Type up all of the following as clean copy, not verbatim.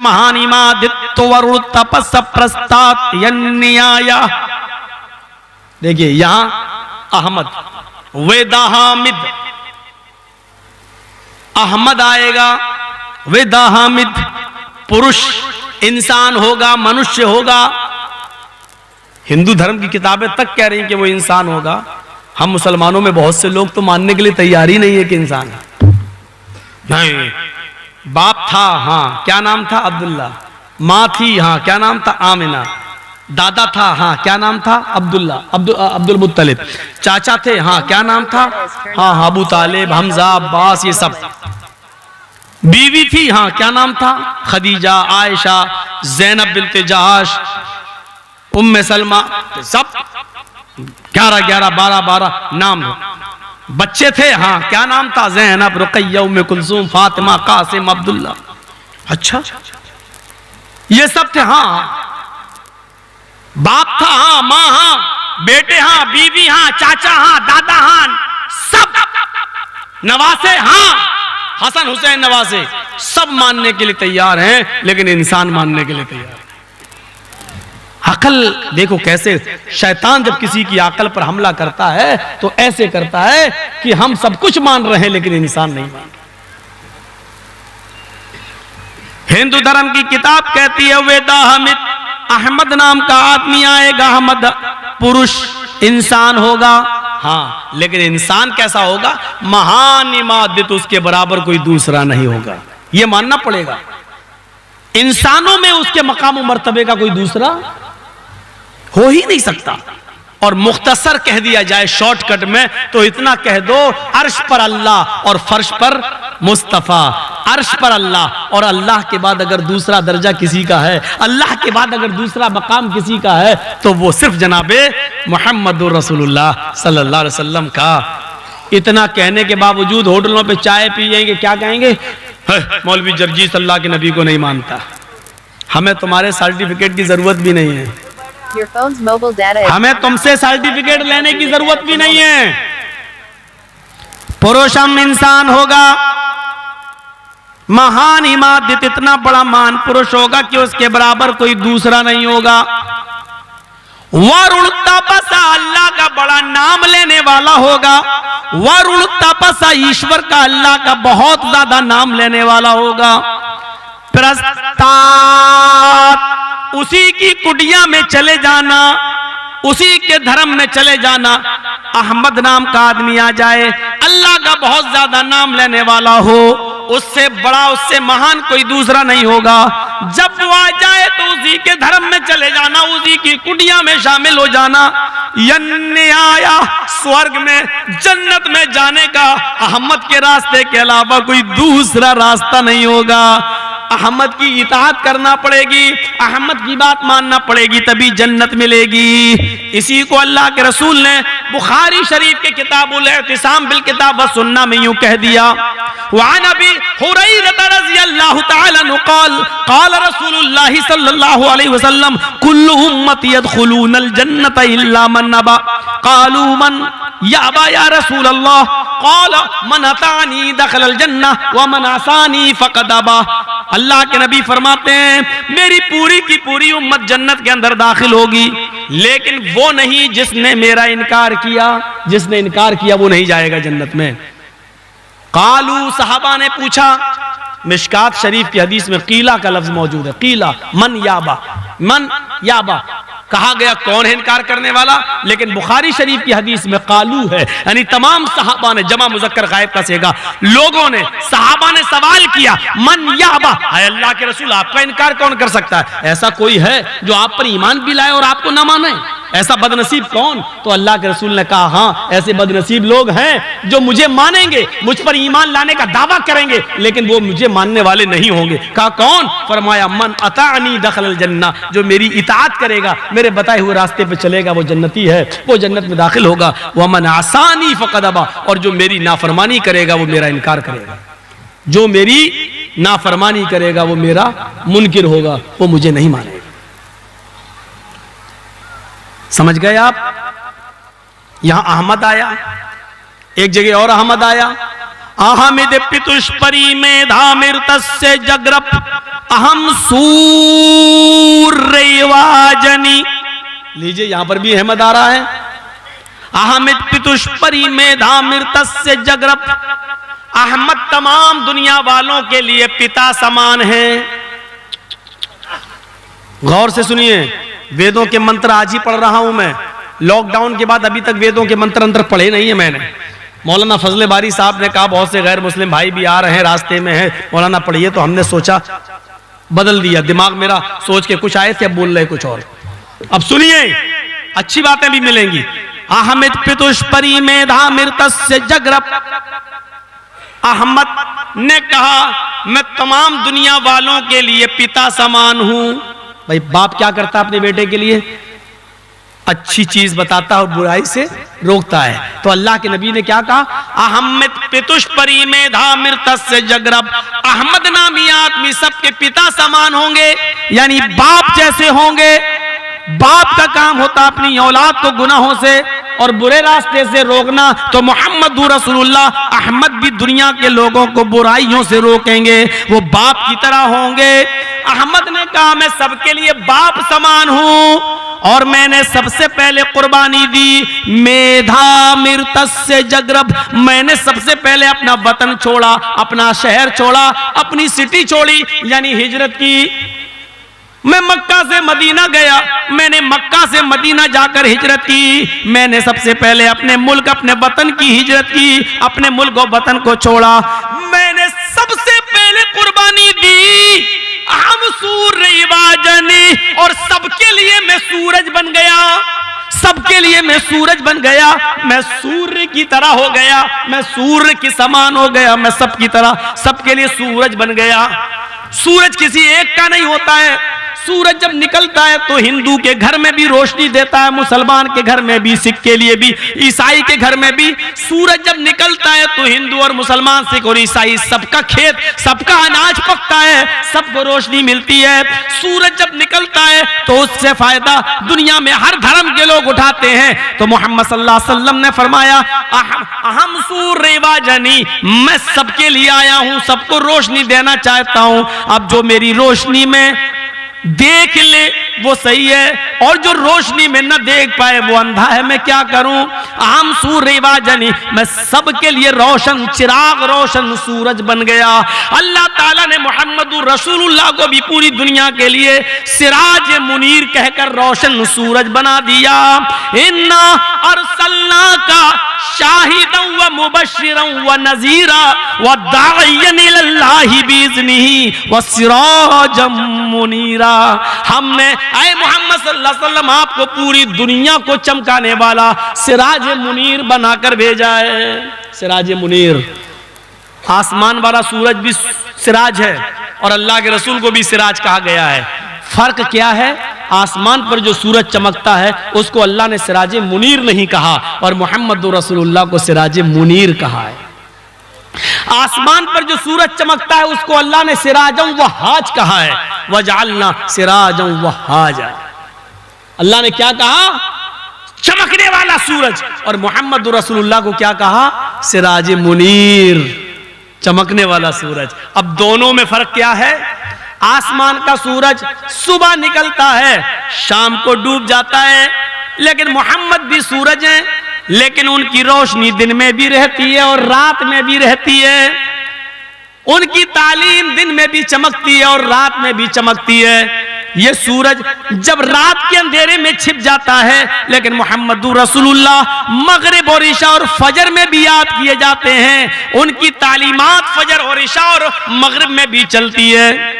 महानिमादित्य वरुण तपस प्रस्तात यन्याय। देखिए यहां अहमद वेदाहामिद, अहमद आएगा, वेदाहामिद पुरुष इंसान होगा, मनुष्य होगा। हिंदू धर्म की किताबें तक कह रही हैं कि वो इंसान होगा। हम मुसलमानों में बहुत से लोग तो मानने के लिए तैयार ही नहीं है कि इंसान है। नहीं, बाप था, हाँ क्या नाम था? अब्दुल्ला। माँ थी, हाँ क्या नाम था? आमिना। दादा था, हाँ क्या नाम था? अब्दुल्ला, अब्दुल मुत्तलिब। चाचा थे, हाँ क्या नाम था? हाँ अबू तालिब, हमजा, अब्बास, ये सब। बीवी थी, हाँ क्या नाम था? खदीजा, आयशा, ज़ैनब बिन्ते जहाश, उम्मे सलमा, सब 11-11, 12-12 नाम हो। बच्चे थे, हाँ क्या नाम था? ज़ैनब, रुक़य्या, उम्मे कुलसूम, फातिमा, कासिम, अब्दुल्ला। अच्छा ये सब थे। हाँ बाप था, हाँ माँ, हाँ बेटे, हाँ बीवी, हाँ चाचा, हाँ दादा, हाँ सब नवासे, हाँ हसन हुसैन नवासे, सब मानने के लिए तैयार हैं, लेकिन इंसान मानने के लिए तैयार है। अकल देखो कैसे शैतान जब किसी की अकल पर हमला करता है तो ऐसे करता है कि हम सब कुछ मान रहे हैं लेकिन इंसान नहीं मान रहे। हिंदू धर्म की किताब कहती है वेदाहमिद, अहमद नाम का आदमी आएगा, अहमद पुरुष इंसान होगा। हाँ लेकिन इंसान कैसा होगा? महान इमादत, उसके बराबर कोई दूसरा नहीं होगा। यह मानना पड़ेगा। इंसानों में उसके मकाम और मर्तबे का कोई दूसरा हो ही नहीं सकता। और मुख्तसर कह दिया जाए शॉर्टकट में तो इतना कह दो, अर्श पर अल्लाह और फर्श पर मुस्तफा। अर्श पर अल्लाह और अल्लाह के बाद अगर दूसरा दर्जा किसी का है, अल्लाह के बाद अगर दूसरा मकाम किसी का है तो वो सिर्फ जनाबे मुहम्मदुर रसूलुल्लाह सल्लल्लाहु अलैहि वसल्लम का। इतना कहने के बावजूद होटलों पे चाय पिएंगे, क्या कहेंगे? मौलवी जर्जीस अल्लाह के नबी को नहीं मानता। हमें तुम्हारे सर्टिफिकेट की जरूरत भी नहीं है, हमें तुमसे सर्टिफिकेट लेने की जरूरत भी नहीं है। पुरुषम इंसान होगा, महान इमादत, इतना बड़ा महान पुरुष होगा कि उसके बराबर कोई दूसरा नहीं होगा। वरुण तपसा, अल्लाह का बड़ा नाम लेने वाला होगा। वरुण तपसा, ईश्वर का, अल्लाह का बहुत ज्यादा नाम लेने वाला होगा। प्रस्तात, उसी की कुटिया में चले जाना, उसी के धर्म में चले जाना। अहमद नाम का आदमी आ जाए, अल्लाह का बहुत ज्यादा नाम लेने वाला हो, उससे बड़ा, उससे महान कोई दूसरा नहीं होगा। जब वो आ जाए तो उसी के धर्म में चले जाना, उसी की कुटिया में शामिल हो जाना। यन्याया, स्वर्ग में, जन्नत में जाने का अहमद के रास्ते के अलावा कोई दूसरा रास्ता नहीं होगा। अहमद की इताअत करना पड़ेगी, अहमद की बात मानना पड़ेगी, तभी जन्नत मिलेगी। इसी को अल्लाह के रसूल ने बुखारी शरीफ के किताबुल इत्तिसाम बिल किताब व सुन्ना में यूं कह दिया, वअन अबी हुरैरा रज़ियल्लाहु तआला अन्हु क़ाल क़ाल रसूलुल्लाह सल्लल्लाहु अलैहि वसल्लम कुल्लु उम्मती यदखुलूनल जन्नत इल्ला मन अबा। क़ालू मन या अबा या रसूल अल्लाह? क़ाल मन अतानी दखलल जन्नह व मन असानी फ़क़द अबा। अल्लाह के नबी फरमाते हैं मेरी पूरी की पूरी उम्मत जन्नत के अंदर दाखिल होगी, लेकिन वो नहीं जिसने मेरा इनकार किया। जिसने इनकार किया वो नहीं जाएगा जन्नत में। कालू, सहाबा ने पूछा, मिशकात शरीफ की हदीस में कीला का लफ्ज मौजूद है। कीला मन याबा, मन याबा कहा गया कौन है इनकार करने वाला, लेकिन बुखारी शरीफ की हदीस में कालू है, यानी तमाम सहाबा ने, जमा मुजक्कर गायब का सेगा, लोगों ने, सहाबा ने सवाल किया मन याबा, है अल्लाह के रसूल आपका इनकार कौन कर सकता है? ऐसा कोई है जो आप पर ईमान भी लाए और आपको ना माने? ऐसा बदनसीब कौन? तो अल्लाह के रसूल ने कहा हाँ ऐसे बदनसीब लोग हैं जो मुझे मानेंगे, मुझ पर ईमान लाने का दावा करेंगे, लेकिन वो मुझे मानने वाले नहीं होंगे। कहा कौन? फरमाया मन अतानी दखलल जन्नह, जो मेरी इताअत करेगा, मेरे बताए हुए रास्ते पे चलेगा, वो जन्नती है, वो जन्नत में दाखिल होगा। व मन आसानी फ़क़द अबा, और जो मेरी नाफरमानी करेगा वो मेरा इनकार करेगा। जो मेरी नाफरमानी करेगा वो मेरा मुनकिर होगा, वो मुझे नहीं मानेगा। समझ गए आप? यहां अहमद आया, एक जगह और अहमद आया। अहमद पितुष्परी में धामिर तस्य जगरप अहम सूर्यवाजनी, लीजिए यहां पर भी अहमद आ रहा है। अहमित पितुष्परी मेधा मृतस्य जगरप, अहमद तमाम दुनिया वालों के लिए पिता समान है। गौर से सुनिए, वेदों के मंत्र आज ही पढ़ रहा हूं मैं। लॉकडाउन के बाद अभी तक वेदों के मंत्र अंतर पढ़े नहीं है मैंने। मौलाना फजले बारी साहब ने कहा बहुत से गैर मुस्लिम भाई भी आ रहे हैं, रास्ते में हैं, मौलाना पढ़िए, तो हमने सोचा, बदल दिया दिमाग मेरा, सोच के कुछ आए थे, अब बोल रहे कुछ और। अब सुनिए, अच्छी बातें भी मिलेंगी। अहमित पितुष्परी मेधा मृतस्य जगरप, अहमद ने कहा मैं तमाम दुनिया वालों के लिए पिता समान हूं। भाई बाप क्या करता है अपने बेटे के लिए? अच्छी चीज बताता है और बुराई से रोकता है। तो अल्लाह के नबी ने क्या कहा? अहमित पितुष्परी मेधा मृतस्य जगरब, अहमद नामी आदमी सबके पिता समान होंगे, यानी बाप जैसे होंगे। बाप का काम होता अपनी औलाद को गुनाहों से और बुरे रास्ते से रोकना, तो मोहम्मद रसूलुल्लाह अहमद भी दुनिया के लोगों को बुराइयों से रोकेंगे, वो बाप की तरह होंगे। अहमद ने कहा मैं सबके लिए बाप समान हूं और मैंने सबसे पहले कुर्बानी दी मेधा मृतस्य जगरब, मैंने सबसे पहले अपना वतन छोड़ा, अपना शहर छोड़ा, अपनी सिटी छोड़ी, यानी हिजरत की। मैं मक्का से मदीना गया, मैंने मक्का से मदीना जाकर हिजरत की। मैंने सबसे पहले अपने मुल्क, अपने वतन की हिजरत की, अपने मुल्क और वतन को छोड़ा। मैंने सबसे पहले कुर्बानी दी हम सूर्यवाजनी, और सबके लिए मैं सूरज बन गया, सबके लिए मैं सूरज बन गया, मैं सूर्य की तरह हो गया, मैं सूर्य के समान हो गया, मैं सबकी तरह सबके लिए सूरज बन गया। सूरज किसी एक का नहीं होता है। सूरज जब निकलता है तो हिंदू के घर में भी रोशनी देता है, मुसलमान के घर में भी, सिख के लिए भी, ईसाई के घर में भी। सूरज जब निकलता है तो हिंदू और मुसलमान, सिख और ईसाई सबका खेत, सबका अनाज पकता है, सबको रोशनी मिलती है। सूरज जब निकलता है तो उससे फायदा दुनिया में हर धर्म के लोग उठाते हैं। तो मोहम्मद सल्लल्लाहु अलैहि वसल्लम ने फरमाया अहम सूर्यवाजनी, मैं सबके लिए आया हूं, सबको रोशनी देना चाहता हूं। अब जो मेरी रोशनी में देख ले वो सही है, और जो रोशनी में न देख पाए वो अंधा है, मैं क्या करूं? अहम सूर्यवाजनी, मैं सबके लिए रोशन चिराग, रोशन सूरज बन गया। अल्लाह ताला ने मोहम्मद रसूलुल्लाह को भी पूरी दुनिया के लिए सिराज मुनीर कहकर रोशन सूरज बना दिया। इन्ना अरसलनाका शाहिदन व मुबश्शिरन व नज़ीरा व दाइयन इलल्लाहि बिइज़निही व सिराजम मुनीरा, हमने आए मोहम्मद सल्लल्लाहु अलैहि वसल्लम आपको पूरी दुनिया को चमकाने वाला सिराज मुनीर बनाकर भेजा है। सिराज मुनीर, आसमान वाला सूरज भी सिराज है और अल्लाह के रसूल को भी सिराज कहा गया है। फर्क क्या है? आसमान पर जो सूरज चमकता है उसको अल्लाह ने सिराज मुनीर नहीं कहा और मोहम्मद रसूलुल्लाह को सिराज मुनीर कहा है। आसमान पर जो सूरज चमकता है उसको अल्लाह ने सिराजम वहाज कहा है, वजअलना सिराजम वहाजा। अल्लाह ने क्या कहा? चमकने वाला सूरज, और मोहम्मद रसूलुल्लाह को क्या कहा? सिराज मुनीर, चमकने वाला सूरज। अब दोनों में फर्क क्या है? आसमान का सूरज सुबह निकलता है, शाम को डूब जाता है, लेकिन मोहम्मद भी सूरज हैं, लेकिन उनकी रोशनी दिन में भी रहती है और रात में भी रहती है। उनकी तालीम दिन में भी चमकती है और रात में भी चमकती है। ये सूरज जब रात के अंधेरे में छिप जाता है, लेकिन मोहम्मद रसूलुल्लाह मगरिब और इशा और फजर में भी याद किए जाते हैं। उनकी तालीमात फजर और इशा और मगरिब में भी चलती है।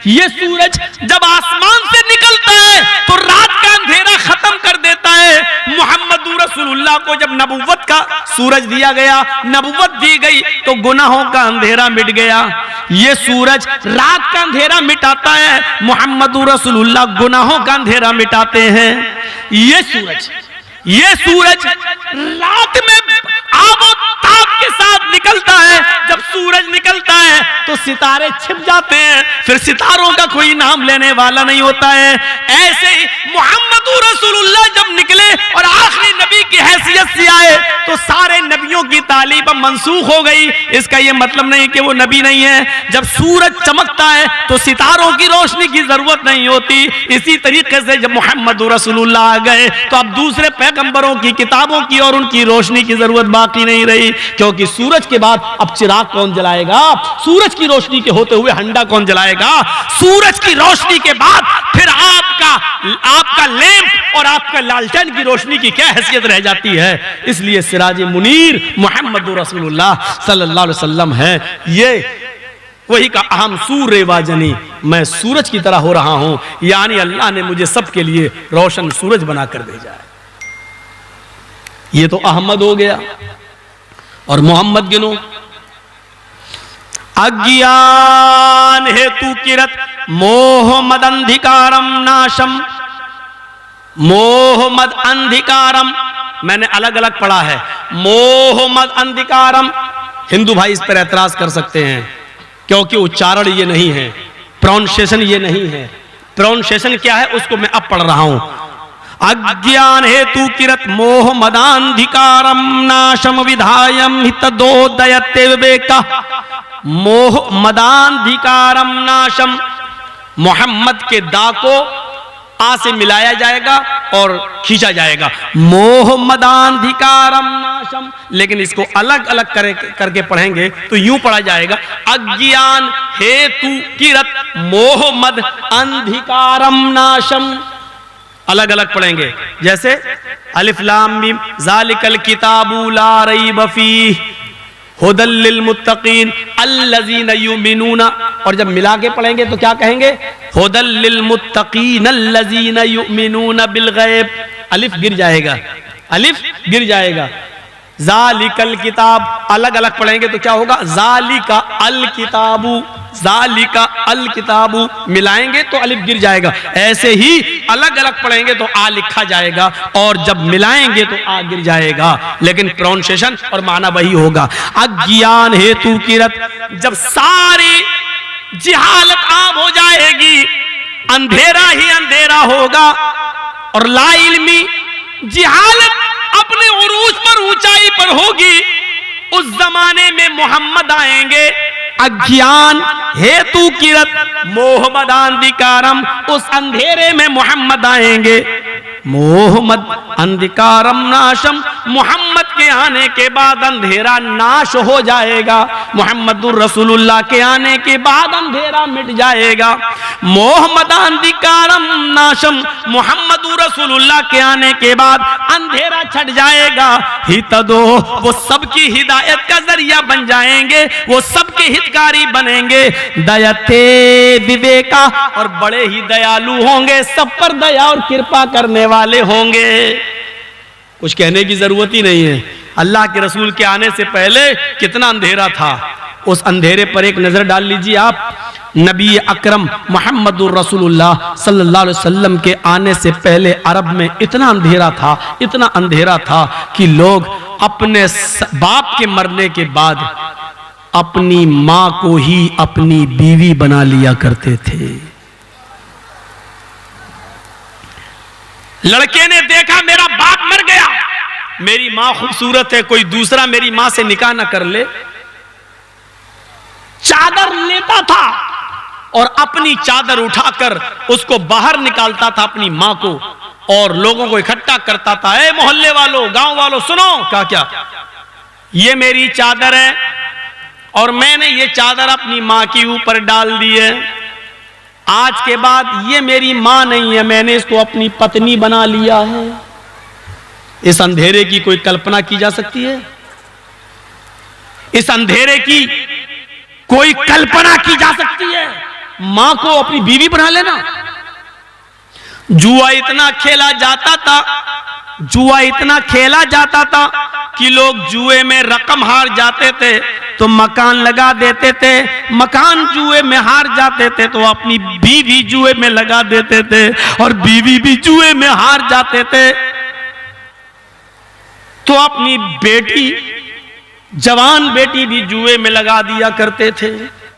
ये सूरज जब आसमान से निकलता है तो रात का अंधेरा खत्म कर देता है। मोहम्मद रसूलुल्लाह को जब नबुव्वत का सूरज दिया गया, नबुव्वत दी गई, तो गुनाहों का अंधेरा मिट गया। ये सूरज रात का अंधेरा मिटाता है, मोहम्मद रसूलुल्लाह गुनाहों का अंधेरा मिटाते हैं। ये सूरज रात में आबो ताप के साथ निकलता है। जब सूरज निकलता है तो सितारे छिप जाते हैं, फिर सितारों का कोई नाम लेने वाला नहीं होता है। ऐसे ही मोहम्मद रसूलुल्लाह जब निकले और आखिरी नबी की हैसियत से आए तो सारे नबियों की तालीम मंसूख हो गई। इसका यह मतलब नहीं कि वो नबी नहीं है। जब सूरज चमकता है तो सितारों की रोशनी की जरूरत नहीं होती। इसी तरीके से जब मोहम्मद रसूलुल्लाह आ गए तो अब दूसरे पैगंबरों की किताबों की और उनकी रोशनी की जरूरत बाकी नहीं रही, क्योंकि सूरज के बाद अब चिराग कौन जलाएगा? सूरज की रोशनी के होते हुए हंडा कौन जलाएगा? सूरज की रोशनी के बाद फिर आपका लैंप और आपका लालटेन की रोशनी की क्या हैसियत रह जाती है? इसलिए सिराज मुनीर मोहम्मद रसूलुल्लाह सल्लल्लाहु अलैहि वसल्लम है। ये वही का अहम सूर्य वाजनी, मैं सूरज की तरह हो रहा हूं, यानी अल्लाह ने मुझे सबके लिए रोशन सूरज बनाकर भेजा है। ये तो अहमद हो गया। और मोहम्मद गिनो, अज्ञान हेतु किरत मोह मद अंधिकारम नाशम। मोह मद अंधिकारम मैंने अलग अलग पढ़ा है। मोह मद अंधिकारम, हिंदू भाई इस पर एतराज कर सकते हैं क्योंकि उच्चारण ये नहीं है, प्रोनाउंसिएशन ये नहीं है। प्रोनाउंसिएशन क्या है उसको मैं अब पढ़ रहा हूं। अज्ञान हेतु किरत मोह मदांधिकारम नाशम विधायम हितदोदयते विवेका। मोह मदांधिकारम नाशम, मोहम्मद के दा को आ से मिलाया जाएगा और खींचा जाएगा। मोह मदांधिकारम नाशम, लेकिन इसको अलग अलग करके पढ़ेंगे तो यूं पढ़ा जाएगा, अज्ञान हेतु किरत मोह मद अंधिकारम नाशम। अलग अलग पढ़ेंगे, जैसे अलिफ लाम मीम ज़ालिकल किताबु ला रैब फीह हुदल लिल मुत्तकीन अल्लज़ीना युमिनूना। और जब मिला के पढ़ेंगे तो क्या कहेंगे? हुदल लिल मुत्तकीन अल्लज़ीना युमिनूना बिल गैब। अलिफ गिर जाएगा, अलिफ गिर जाएगा। ज़ालिकल किताब अलग अलग पढ़ेंगे तो क्या होगा? ज़ालिका अल किताबु, ज़ालिका अल किताबु मिलाएंगे तो अलिफ गिर जाएगा। ऐसे ही अलग अलग पढ़ेंगे तो आ लिखा जाएगा और जब मिलाएंगे तो आ गिर जाएगा, लेकिन प्रोनाउंसिएशन और माना वही होगा। अज्ञान हेतु किरत, जब सारी जिहालत आम हो जाएगी, अंधेरा ही अंधेरा होगा और ला इल्मी जिहालत अपने उरूज पर ऊंचाई पर होगी, उस जमाने में मोहम्मद आएंगे। अज्ञान हेतु किरत मोह मदांधिकारम, उस अंधेरे में मोहम्मद आएंगे। मोहम्मद अंधिकारम नाशम, मोहम्मद के आने के बाद अंधेरा नाश हो जाएगा। मोहम्मदुर रसूलुल्लाह के आने के बाद अंधेरा मिट जाएगा। मोहम्मद अंधिकारम नाशम, मोहम्मदुर रसूलुल्लाह के आने के बाद अंधेरा छट जाएगा। हितदो, वो सबकी हिदायत का जरिया बन जाएंगे, वो सबके हितकारी बनेंगे। दयते विवेका, और बड़े ही दयालु होंगे, सब पर दया और कृपा करने वाले होंगे। कुछ कहने की जरूरत ही नहीं है। अल्लाह के रसूल के आने से पहले कितना अंधेरा था, उस अंधेरे पर एक नजर डाल लीजिए आप। नबी अकरम मोहम्मदुर रसूलुल्लाह सल्लल्लाहु अलैहि वसल्लम के आने से पहले अरब में इतना अंधेरा था, इतना अंधेरा था कि लोग अपने बाप के मरने के बाद अपनी मां को ही अपनी बीवी बना लिया करते थे। लड़के ने देखा मेरा बाप मर गया, मेरी मां खूबसूरत है, कोई दूसरा मेरी मां से निकाह ना कर ले, चादर लेता था और अपनी चादर उठाकर उसको बाहर निकालता था अपनी मां को, और लोगों को इकट्ठा करता था। ए मोहल्ले वालों, गांव वालों, सुनो। क्या ये मेरी चादर है और मैंने ये चादर अपनी मां के ऊपर डाल दी है, आज के बाद ये मेरी मां नहीं है, मैंने इसको अपनी पत्नी बना लिया है। इस अंधेरे की कोई कल्पना की जा सकती है? इस अंधेरे की कोई कल्पना की जा सकती है? मां को अपनी बीवी बना लेना। जुआ इतना खेला जाता था, जुआ इतना खेला जाता था कि लोग जुए में रकम हार जाते थे तो मकान लगा देते थे, मकान जुए में हार जाते थे तो अपनी बीवी जुए में लगा देते थे, और बीवी भी जुए में हार जाते थे तो अपनी बेटी, जवान बेटी भी जुए में लगा दिया करते थे।